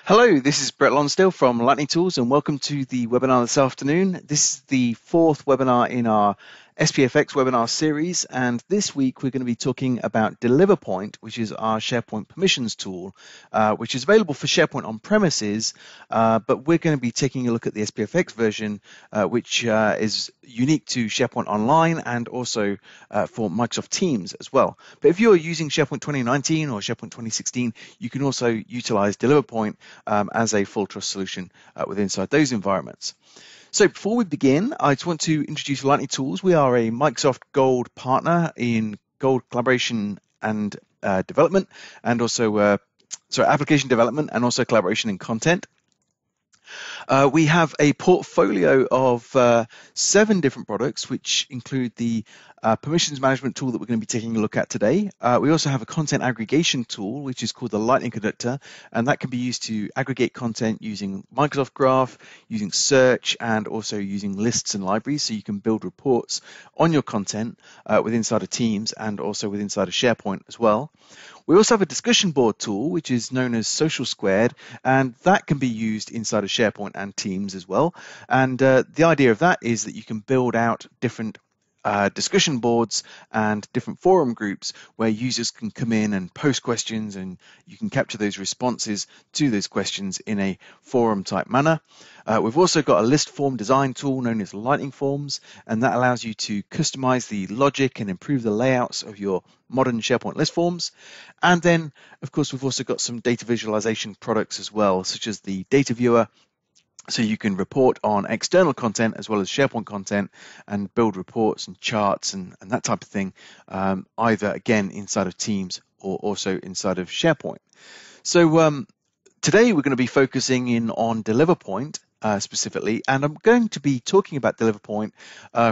Hello, this is Brett Lonsdale from Lightning Tools, and welcome to the webinar this afternoon. This is the fourth webinar in our SPFX webinar series, and this week we're going to be talking about DeliverPoint, which is our SharePoint Permissions tool, which is available for SharePoint on premises, but we're going to be taking a look at the SPFX version, which is unique to SharePoint Online and also for Microsoft Teams as well. But if you're using SharePoint 2019 or SharePoint 2016, you can also utilize DeliverPoint as a full trust solution within inside those environments. So before we begin, I just want to introduce Lightning Tools. We are a Microsoft Gold partner in Gold collaboration and development, and also application development and also collaboration and content. We have a portfolio of 7 different products, which include the permissions management tool that we're going to be taking a look at today. We also have a content aggregation tool, which is called the Lightning Conductor, and that can be used to aggregate content using Microsoft Graph, using search, and also using lists and libraries, so you can build reports on your content with inside of Teams and also with inside of SharePoint as well. We also have a discussion board tool, which is known as Social Squared, and that can be used inside of SharePoint and Teams as well. And the idea of that is that you can build out different discussion boards and different forum groups where users can come in and post questions, and you can capture those responses to those questions in a forum type manner. We've also got a list form design tool known as Lightning Forms, and that allows you to customize the logic and improve the layouts of your modern SharePoint list forms. And then, of course, we've also got some data visualization products as well, such as the data viewer, so you can report on external content as well as SharePoint content and build reports and charts and that type of thing, either again inside of Teams or also inside of SharePoint. So today we're going to be focusing in on DeliverPoint specifically, and I'm going to be talking about DeliverPoint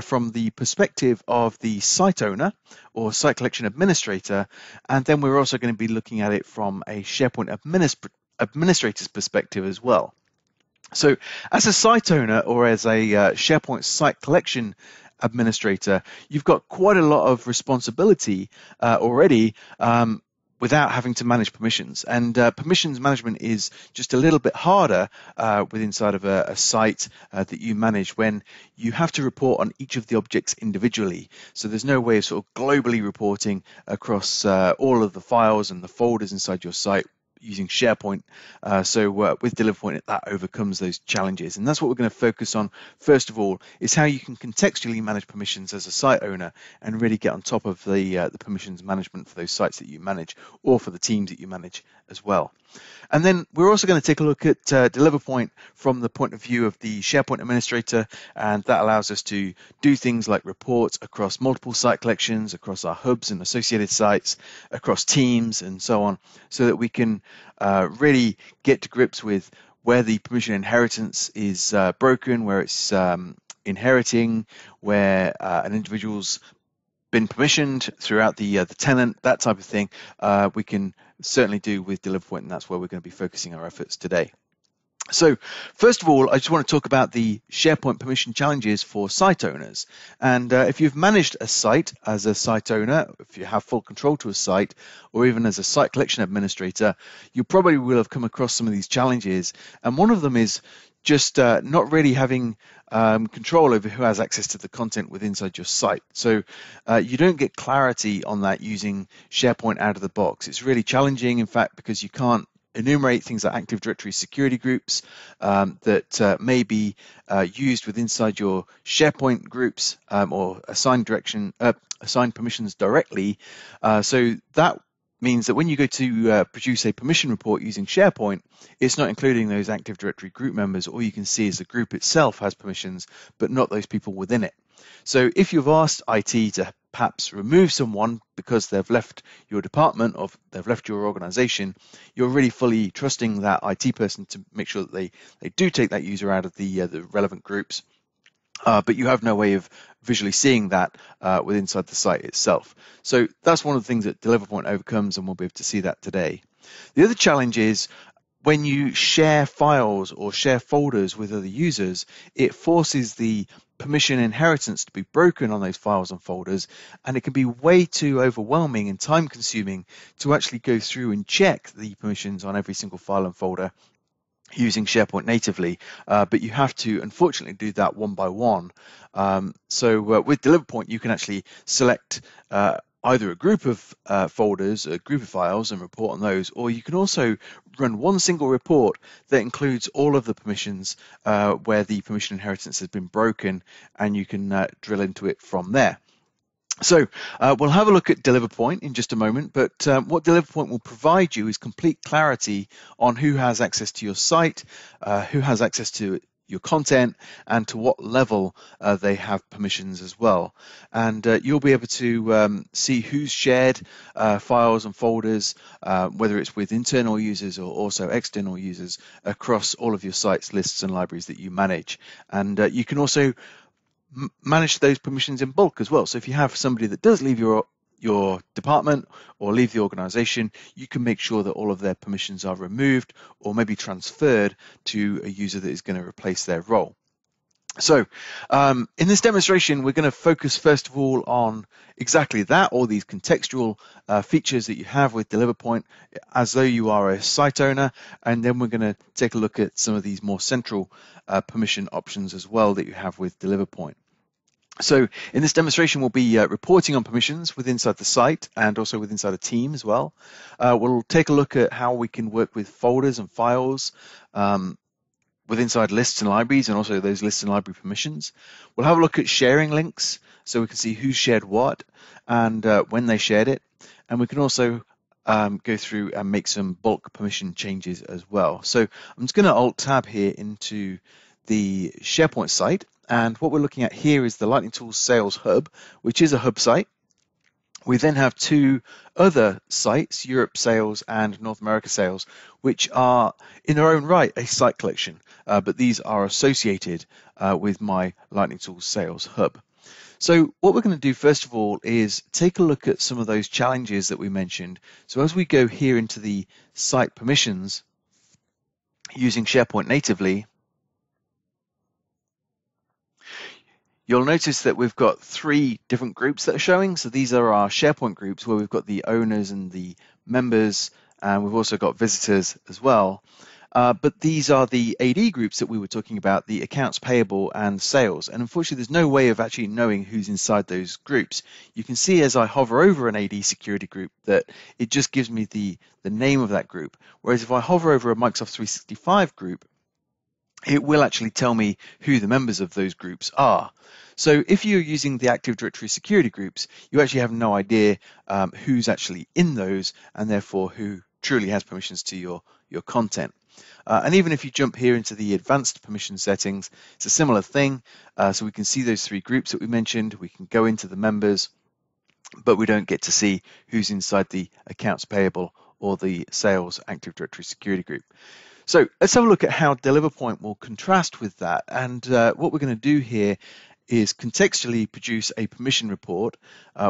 from the perspective of the site owner or site collection administrator, and then we're also going to be looking at it from a SharePoint administrator's perspective as well. So as a site owner or as a SharePoint site collection administrator, you've got quite a lot of responsibility already without having to manage permissions. And permissions management is just a little bit harder with inside of a site that you manage when you have to report on each of the objects individually. So there's no way of sort of globally reporting across all of the files and the folders inside your site using SharePoint. So with DeliverPoint, that overcomes those challenges. And that's what we're going to focus on first of all, is how you can contextually manage permissions as a site owner and really get on top of the permissions management for those sites that you manage or for the teams that you manage as well. And then we're also going to take a look at DeliverPoint from the point of view of the SharePoint administrator, and that allows us to do things like reports across multiple site collections, across our hubs and associated sites, across teams and so on, so that we can really get to grips with where the permission inheritance is broken, where it's inheriting, where an individual's been permissioned throughout the tenant, that type of thing, we can certainly do with DeliverPoint, and that's where we're going to be focusing our efforts today. So first of all, I just want to talk about the SharePoint permission challenges for site owners. And if you've managed a site as a site owner, if you have full control to a site, or even as a site collection administrator, you probably will have come across some of these challenges. And one of them is just not really having control over who has access to the content within inside your site. So you don't get clarity on that using SharePoint out of the box. It's really challenging, in fact, because you can't enumerate things like Active Directory security groups that may be used with inside your SharePoint groups or assigned permissions directly. So that means that when you go to produce a permission report using SharePoint, it's not including those Active Directory group members. All you can see is the group itself has permissions, but not those people within it. So if you've asked IT to perhaps remove someone because they've left your department or they've left your organization, you're really fully trusting that IT person to make sure that they do take that user out of the relevant groups. But you have no way of visually seeing that within inside the site itself. So that's one of the things that DeliverPoint overcomes, and we'll be able to see that today. The other challenge is when you share files or share folders with other users, it forces the permission inheritance to be broken on those files and folders, and it can be way too overwhelming and time consuming to actually go through and check the permissions on every single file and folder using SharePoint natively, but you have to unfortunately do that one by one. So with DeliverPoint, you can actually select either a group of folders, a group of files, and report on those, or you can also run one single report that includes all of the permissions where the permission inheritance has been broken, and you can drill into it from there. So we'll have a look at DeliverPoint in just a moment, but what DeliverPoint will provide you is complete clarity on who has access to your site, who has access to your content, and to what level they have permissions as well. And you'll be able to see who's shared files and folders, whether it's with internal users or also external users, across all of your sites, lists, and libraries that you manage. And you can also manage those permissions in bulk as well. So if you have somebody that does leave your department or leave the organization, you can make sure that all of their permissions are removed or maybe transferred to a user that is going to replace their role. So in this demonstration, we're going to focus first of all on exactly that, all these contextual features that you have with DeliverPoint as though you are a site owner, and then we're going to take a look at some of these more central permission options as well that you have with DeliverPoint. So in this demonstration, we'll be reporting on permissions within inside the site and also within inside a team as well. We'll take a look at how we can work with folders and files with inside lists and libraries, and also those lists and library permissions. We'll have a look at sharing links so we can see who shared what and when they shared it. And we can also go through and make some bulk permission changes as well. So I'm just going to Alt-Tab here into the SharePoint site. And what we're looking at here is the Lightning Tools Sales Hub, which is a hub site. We then have two other sites, Europe Sales and North America Sales, which are in their own right a site collection, but these are associated with my Lightning Tools Sales Hub. So what we're going to do first of all is take a look at some of those challenges that we mentioned. So as we go here into the site permissions using SharePoint natively, you'll notice that we've got three different groups that are showing. So these are our SharePoint groups where we've got the owners and the members, and we've also got visitors as well. But these are the AD groups that we were talking about, the accounts payable and sales. And unfortunately, there's no way of actually knowing who's inside those groups. You can see as I hover over an AD security group that it just gives me the name of that group. Whereas if I hover over a Microsoft 365 group, it will actually tell me who the members of those groups are. So if you're using the Active Directory security groups, you actually have no idea who's actually in those, and therefore who truly has permissions to your content. And even if you jump here into the advanced permission settings, it's a similar thing. So we can see those three groups that we mentioned. We can go into the members, but we don't get to see who's inside the accounts payable or the sales Active Directory security group. So let's have a look at how DeliverPoint will contrast with that. And what we're going to do here is contextually produce a permission report,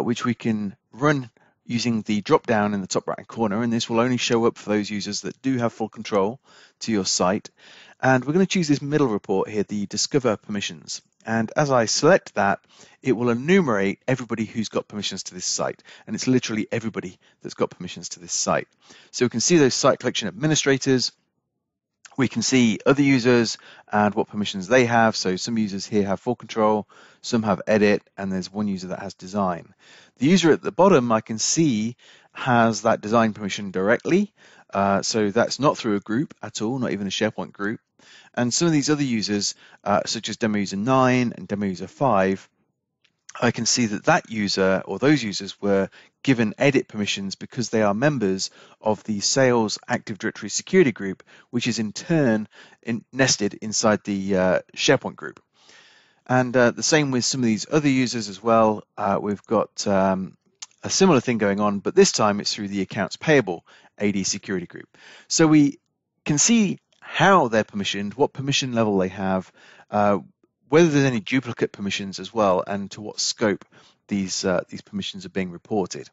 which we can run using the drop down in the top right hand corner. And this will only show up for those users that do have full control to your site. And we're going to choose this middle report here, the Discover Permissions. And as I select that, it will enumerate everybody who's got permissions to this site. And it's literally everybody that's got permissions to this site. So we can see those site collection administrators. We can see other users and what permissions they have. So some users here have full control, some have edit, and there's one user that has design. The user at the bottom I can see has that design permission directly. So that's not through a group at all, not even a SharePoint group. And some of these other users, such as demo user 9 and demo user 5, I can see that that user or those users were given edit permissions because they are members of the sales Active Directory security group, which is in turn nested inside the SharePoint group. And the same with some of these other users as well. We've got a similar thing going on, but this time it's through the accounts payable AD security group. So we can see how they're permissioned, what permission level they have, whether there's any duplicate permissions as well, and to what scope these permissions are being reported.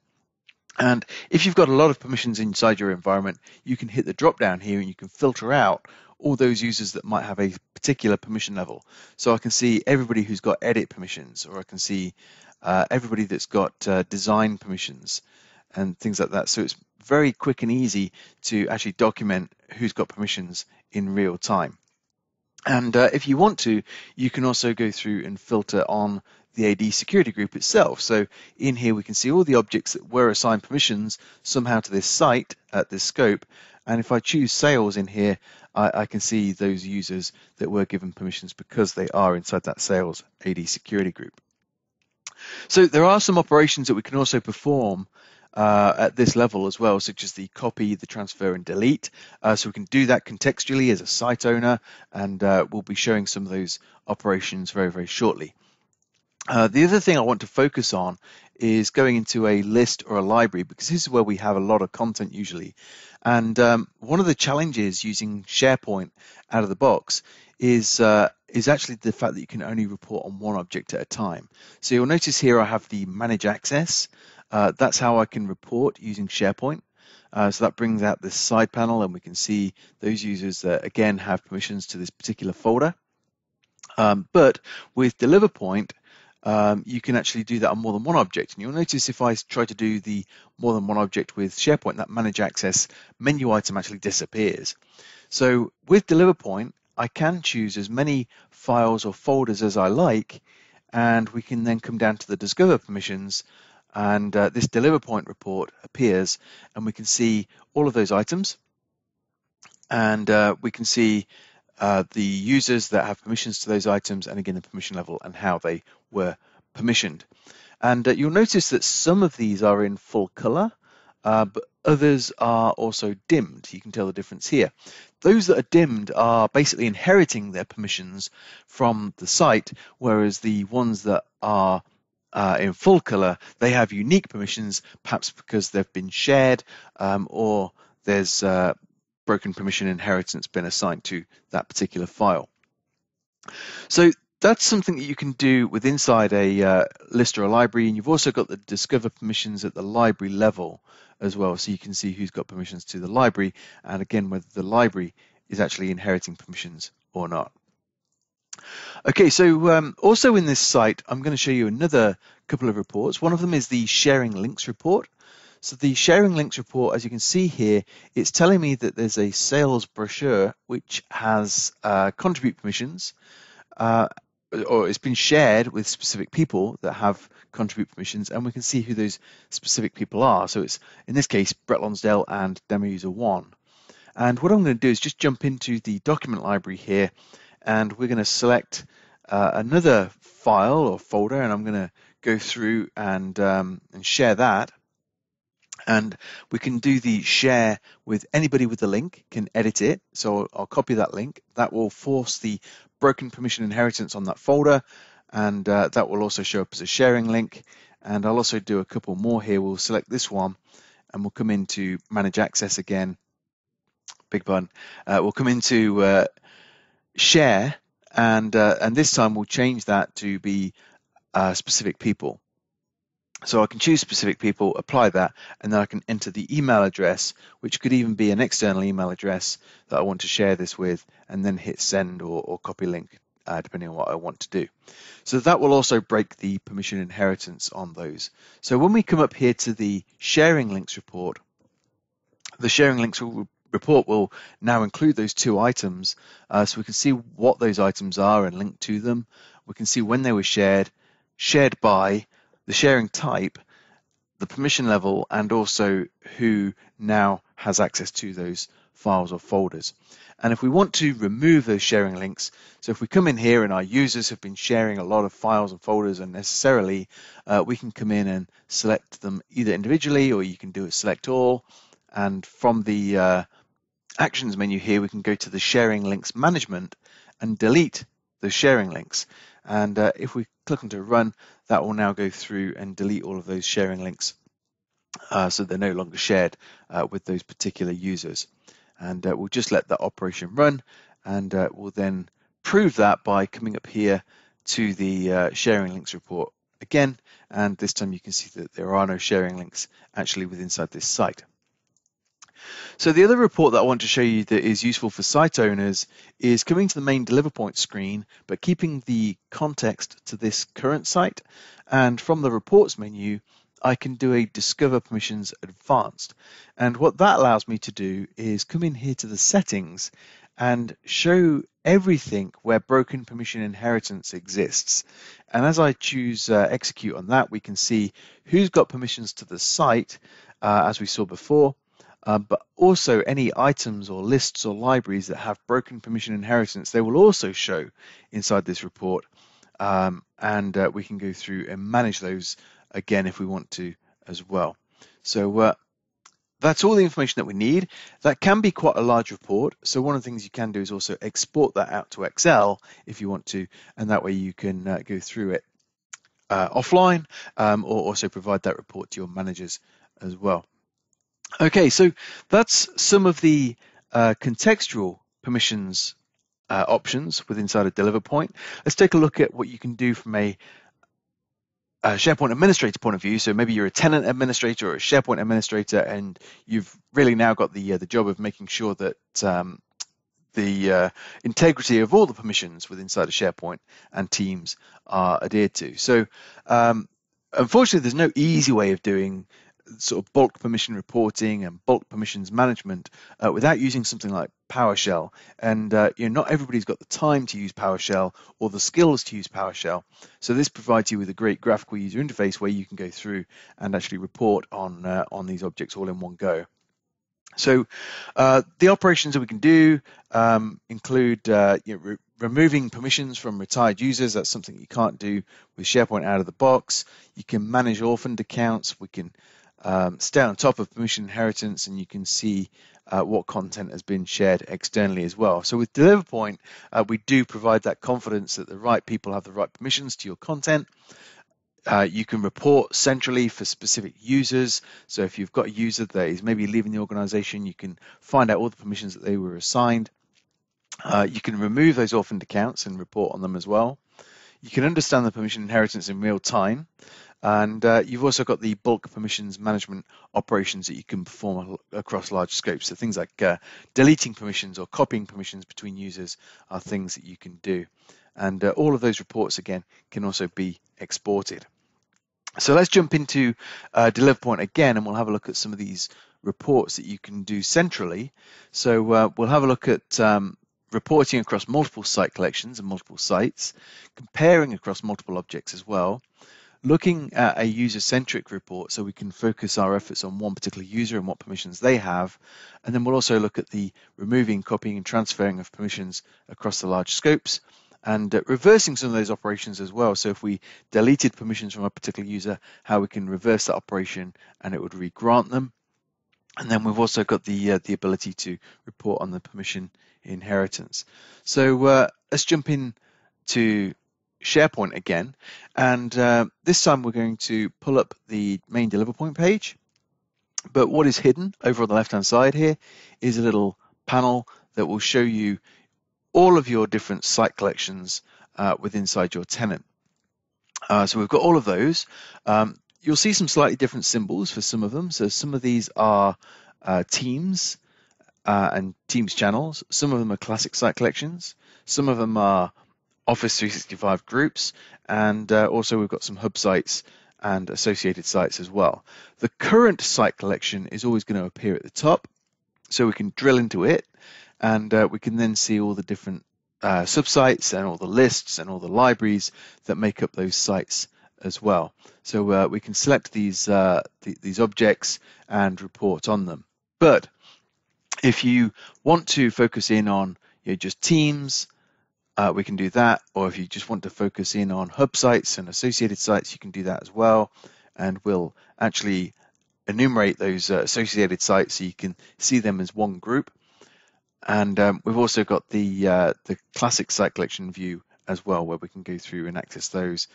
And if you've got a lot of permissions inside your environment, you can hit the drop down here and you can filter out all those users that might have a particular permission level. So I can see everybody who's got edit permissions, or I can see everybody that's got design permissions. and things like that. So it's very quick and easy to actually document who's got permissions in real time. And if you want to, you can also go through and filter on the AD security group itself. So in here, we can see all the objects that were assigned permissions somehow to this site at this scope. And if I choose sales in here, I can see those users that were given permissions because they are inside that sales AD security group. So there are some operations that we can also perform at this level as well, such as the copy, the transfer, and delete. So we can do that contextually as a site owner, and we'll be showing some of those operations very, very shortly. The other thing I want to focus on is going into a list or a library, because this is where we have a lot of content usually. And one of the challenges using SharePoint out of the box is actually the fact that you can only report on one object at a time. So you'll notice here I have the manage access. That's how I can report using SharePoint. So that brings out this side panel, and we can see those users that again have permissions to this particular folder. But with DeliverPoint, you can actually do that on more than one object. And you'll notice if I try to do the more than one object with SharePoint, that manage access menu item actually disappears. So with DeliverPoint, I can choose as many files or folders as I like, and we can then come down to the Discover Permissions, and this DeliverPoint report appears, and we can see all of those items, and we can see the users that have permissions to those items, and again the permission level and how they were permissioned. And you'll notice that some of these are in full color, but others are also dimmed. You can tell the difference here. Those that are dimmed are basically inheriting their permissions from the site, whereas the ones that are in full color, they have unique permissions, perhaps because they've been shared or there's broken permission inheritance been assigned to that particular file. So that's something that you can do with inside a list or a library, and you've also got the Discover Permissions at the library level as well, so you can see who's got permissions to the library, and again whether the library is actually inheriting permissions or not. Okay, so also in this site, I'm going to show you another couple of reports. One of them is the Sharing Links report. So the Sharing Links report, as you can see here, it's telling me that there's a sales brochure which has contribute permissions, or it's been shared with specific people that have contribute permissions, and we can see who those specific people are. So it's, in this case, Brett Lonsdale and demo user 1. And what I'm going to do is just jump into the document library here, and we're going to select another file or folder, and I'm going to go through and share that. And we can do the share with anybody with the link, can edit it. So I'll copy that link. That will force the broken permission inheritance on that folder, and that will also show up as a sharing link. And I'll also do a couple more here. We'll select this one, and we'll come into manage access again. Big pun. We'll come into share, and this time we'll change that to be specific people. So I can choose specific people, apply that, and then I can enter the email address, which could even be an external email address that I want to share this with, and then hit send or copy link, depending on what I want to do. So that will also break the permission inheritance on those. So when we come up here to the sharing links report, the sharing links report will now include those two items, so we can see what those items are and link to them. We can see when they were shared, shared by, the sharing type, the permission level, and also who now has access to those files or folders. And if we want to remove those sharing links, so if we come in here and our users have been sharing a lot of files and folders unnecessarily, we can come in and select them either individually, or you can do a select all. And from the actions menu here, we can go to the sharing links management and delete those sharing links. And if we click onto run, that will now go through and delete all of those sharing links, so they're no longer shared with those particular users. And we'll just let that operation run, and we'll then prove that by coming up here to the sharing links report again, and this time you can see that there are no sharing links actually within inside this site. So the other report that I want to show you that is useful for site owners is coming to the main DeliverPoint screen, but keeping the context to this current site. And from the reports menu, I can do a Discover Permissions Advanced. And what that allows me to do is come in here to the settings and show everything where broken permission inheritance exists. And as I choose execute on that, we can see who's got permissions to the site, as we saw before, but also any items or lists or libraries that have broken permission inheritance, they will also show inside this report. And we can go through and manage those again if we want to as well. So that's all the information that we need. That can be quite a large report. So one of the things you can do is also export that out to Excel if you want to, and that way you can go through it offline, or also provide that report to your managers as well. Okay, so that's some of the contextual permissions options within inside of DeliverPoint. Let's take a look at what you can do from a SharePoint administrator point of view. So maybe you're a tenant administrator or a SharePoint administrator, and you've really now got the job of making sure that the integrity of all the permissions within inside of SharePoint and Teams are adhered to. So unfortunately, there's no easy way of doing sort of bulk permission reporting and bulk permissions management without using something like PowerShell. And not everybody's got the time to use PowerShell or the skills to use PowerShell. So this provides you with a great graphical user interface where you can go through and actually report on these objects all in one go. So the operations that we can do include removing permissions from retired users. That's something you can't do with SharePoint out of the box. You can manage orphaned accounts. We can stay on top of permission inheritance, and you can see what content has been shared externally as well. So with DeliverPoint, we do provide that confidence that the right people have the right permissions to your content. You can report centrally for specific users. So if you've got a user that is maybe leaving the organization, you can find out all the permissions that they were assigned. You can remove those orphaned accounts and report on them as well. You can understand the permission inheritance in real time. And you've also got the bulk permissions management operations that you can perform across large scopes. So things like deleting permissions or copying permissions between users are things that you can do. And all of those reports, again, can also be exported. So let's jump into DeliverPoint again, and we'll have a look at some of these reports that you can do centrally. So we'll have a look at reporting across multiple site collections and multiple sites, comparing across multiple objects as well, looking at a user-centric report so we can focus our efforts on one particular user and what permissions they have. And then we'll also look at the removing, copying, and transferring of permissions across the large scopes, and reversing some of those operations as well. So if we deleted permissions from a particular user, how we can reverse that operation and it would re-grant them. And then we've also got the ability to report on the permission inheritance. So let's jump in to SharePoint again, and this time we're going to pull up the main DeliverPoint page. But what is hidden over on the left-hand side here is a little panel that will show you all of your different site collections within inside your tenant. So we've got all of those. You'll see some slightly different symbols for some of them. So some of these are teams and Teams channels. Some of them are classic site collections. Some of them are Office 365 groups, and also we've got some hub sites and associated sites as well. The current site collection is always going to appear at the top, so we can drill into it, and we can then see all the different subsites and all the lists and all the libraries that make up those sites as well. So we can select these objects and report on them. But if you want to focus in on just Teams, we can do that, or if you just want to focus in on hub sites and associated sites, you can do that as well, and we'll actually enumerate those associated sites so you can see them as one group. And we've also got the classic site collection view as well, where we can go through and access those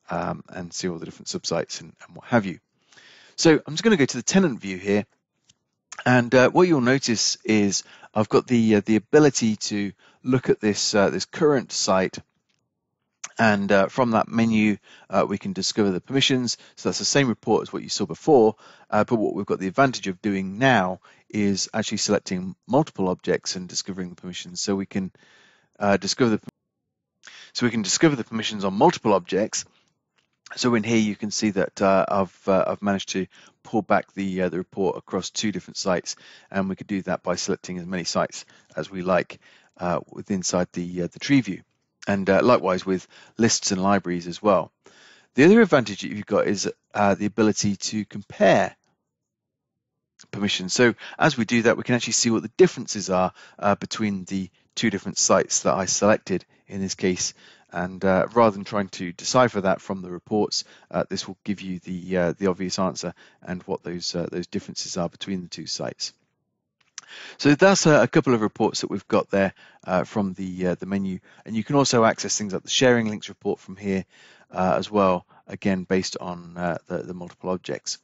and see all the different subsites and what have you. So I'm just going to go to the tenant view here, and what you'll notice is I've got the ability to look at this current site, and from that menu we can discover the permissions. So that's the same report as what you saw before, but what we've got the advantage of doing now is actually selecting multiple objects and discovering the permissions. So we can discover the permissions on multiple objects, So in here you can see that I've managed to pull back the report across 2 different sites, and we could do that by selecting as many sites as we like inside the tree view, and likewise with lists and libraries as well. The other advantage that you've got is the ability to compare permissions. So as we do that, we can actually see what the differences are between the 2 different sites that I selected in this case. And rather than trying to decipher that from the reports, this will give you the obvious answer and what those differences are between the 2 sites. So that's a couple of reports that we've got there from the menu, and you can also access things like the sharing links report from here as well, again based on the multiple objects.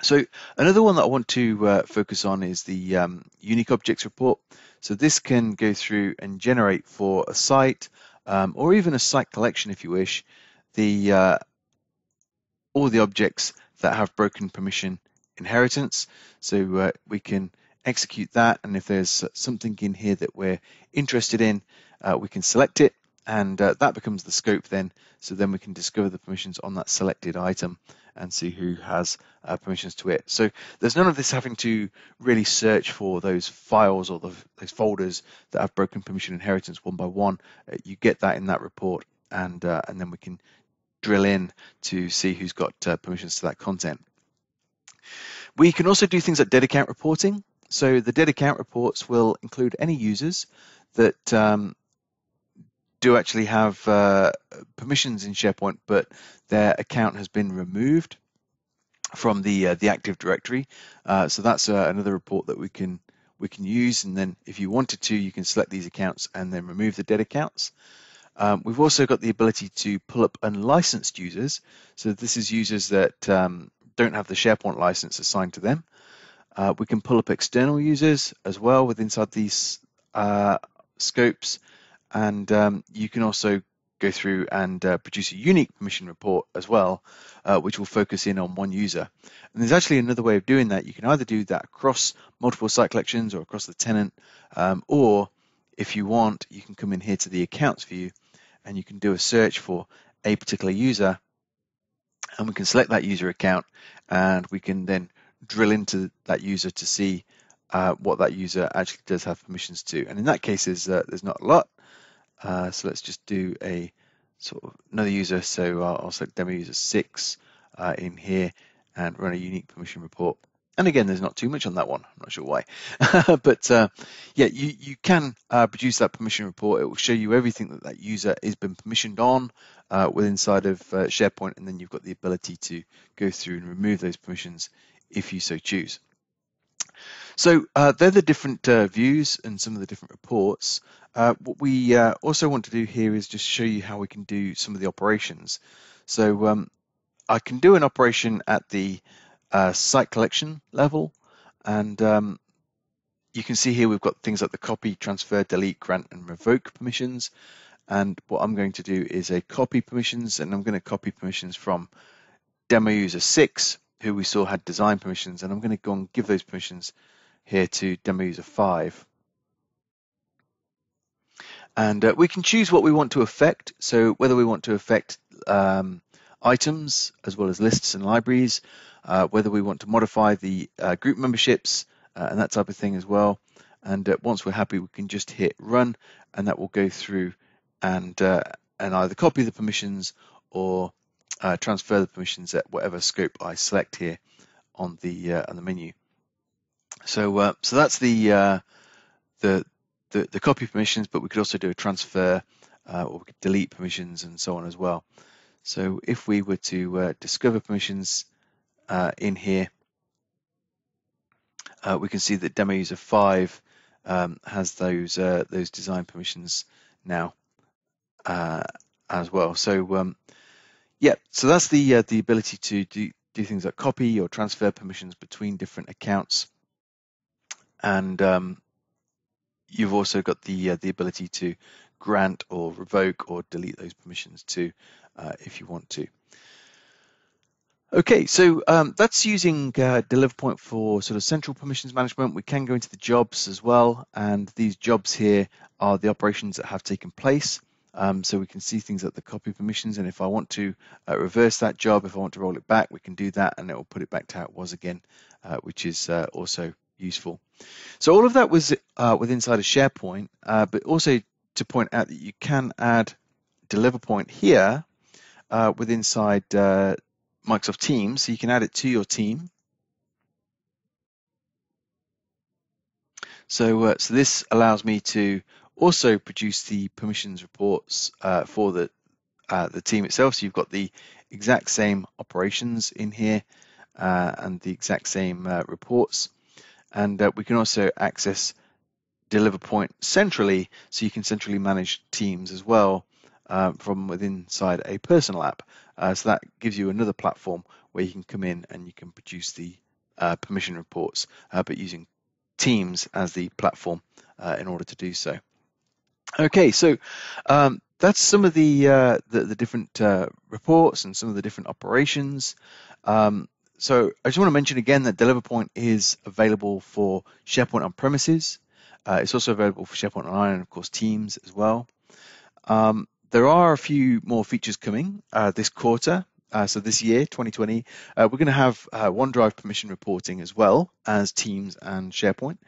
So another one that I want to focus on is the unique objects report. So this can go through and generate for a site or even a site collection, if you wish, all the objects that have broken permission inheritance. So we can execute that, and if there's something in here that we're interested in, we can select it, and that becomes the scope then. So then we can discover the permissions on that selected item and see who has permissions to it. So there's none of this having to really search for those files or those folders that have broken permission inheritance one by one. You get that in that report, and then we can drill in to see who's got permissions to that content. We can also do things like dead account reporting. So the dead account reports will include any users that do actually have permissions in SharePoint, but their account has been removed from the Active Directory. So that's another report that we can use, and then if you wanted to, you can select these accounts and then remove the dead accounts. We've also got the ability to pull up unlicensed users. So this is users that don't have the SharePoint license assigned to them. We can pull up external users as well inside these scopes, and you can also go through and produce a unique permission report as well, which will focus in on one user. And there's actually another way of doing that. You can either do that across multiple site collections or across the tenant, or if you want, you can come in here to the accounts view and you can do a search for a particular user, and we can select that user account, and we can then drill into that user to see what that user actually does have permissions to. And in that case, there's not a lot. So let's just do a sort of another user. So I'll select demo user 6 in here and run a unique permission report. And again, there's not too much on that one. I'm not sure why. But yeah, you can produce that permission report. It will show you everything that user has been permissioned on inside of SharePoint, and then you've got the ability to go through and remove those permissions if you so choose. So they're the different views and some of the different reports. What we also want to do here is just show you how we can do some of the operations. So I can do an operation at the site collection level, and you can see here we've got things like the copy, transfer, delete, grant, and revoke permissions. And what I'm going to do is a copy permissions, and I'm going to copy permissions from demo user 6, who we saw had design permissions, and I'm going to go and give those permissions here to demo user 5. And we can choose what we want to affect, so whether we want to affect items as well as lists and libraries, whether we want to modify the group memberships and that type of thing as well. And once we're happy, we can just hit run, and that will go through and either copy the permissions or transfer the permissions at whatever scope I select here on the menu. So so that's the copy permissions, but we could also do a transfer or we could delete permissions and so on as well. So if we were to discover permissions in here, we can see that demo user 5 has those design permissions now as well. So yeah, so that's the ability to do things like copy or transfer permissions between different accounts, and you've also got the ability to grant or revoke or delete those permissions too, if you want to. Okay, so that's using DeliverPoint for sort of central permissions management. We can go into the jobs as well, and these jobs here are the operations that have taken place So we can see things like the copy permissions, and if I want to reverse that job, if I want to roll it back, we can do that, and it will put it back to how it was again, which is also useful. So all of that was with inside of SharePoint, but also to point out that you can add DeliverPoint here with inside Microsoft Teams, so you can add it to your team. So this allows me to also produce the permissions reports for the team itself. So you've got the exact same operations in here and the exact same reports. And we can also access DeliverPoint centrally, so you can centrally manage teams as well from within inside a personal app. So that gives you another platform where you can come in and you can produce the permission reports, but using Teams as the platform in order to do so. Okay, so that's some of the different reports and some of the different operations. So I just want to mention again that DeliverPoint is available for SharePoint on premises. It's also available for SharePoint Online and of course Teams as well. There are a few more features coming this quarter. So this year, 2020, we're going to have OneDrive permission reporting as well as Teams and SharePoint.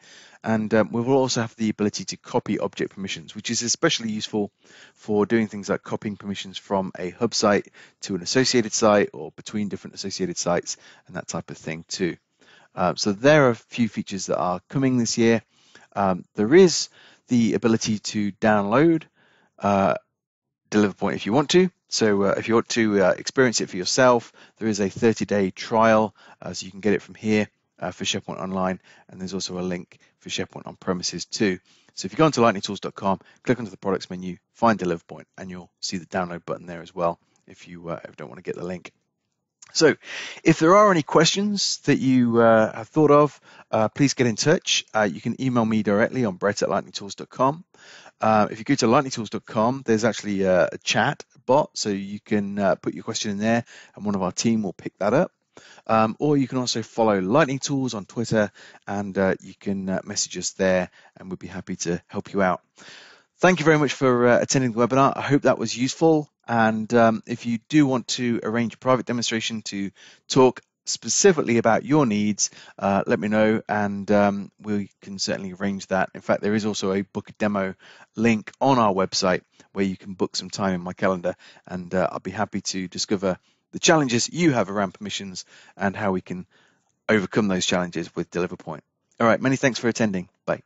And we will also have the ability to copy object permissions, which is especially useful for doing things like copying permissions from a hub site to an associated site or between different associated sites and that type of thing too. So there are a few features that are coming this year. There is the ability to download DeliverPoint if you want to. So if you want to experience it for yourself, there is a 30-day trial, so you can get it from here for SharePoint Online, and there's also a link for SharePoint on premises too. So if you go onto lightningtools.com, click onto the products menu, find DeliverPoint, and you'll see the download button there as well if you don't want to get the link. So if there are any questions that you have thought of, please get in touch. You can email me directly on brett@lightningtools.com. If you go to lightningtools.com, there's actually a chat bot, so you can put your question in there and one of our team will pick that up. Or you can also follow Lightning Tools on Twitter, and you can message us there and we'd be happy to help you out. Thank you very much for attending the webinar. I hope that was useful. And if you do want to arrange a private demonstration to talk specifically about your needs, let me know, and we can certainly arrange that. In fact, there is also a book a demo link on our website where you can book some time in my calendar, and I'll be happy to discover the challenges you have around permissions and how we can overcome those challenges with DeliverPoint. All right, many thanks for attending. Bye.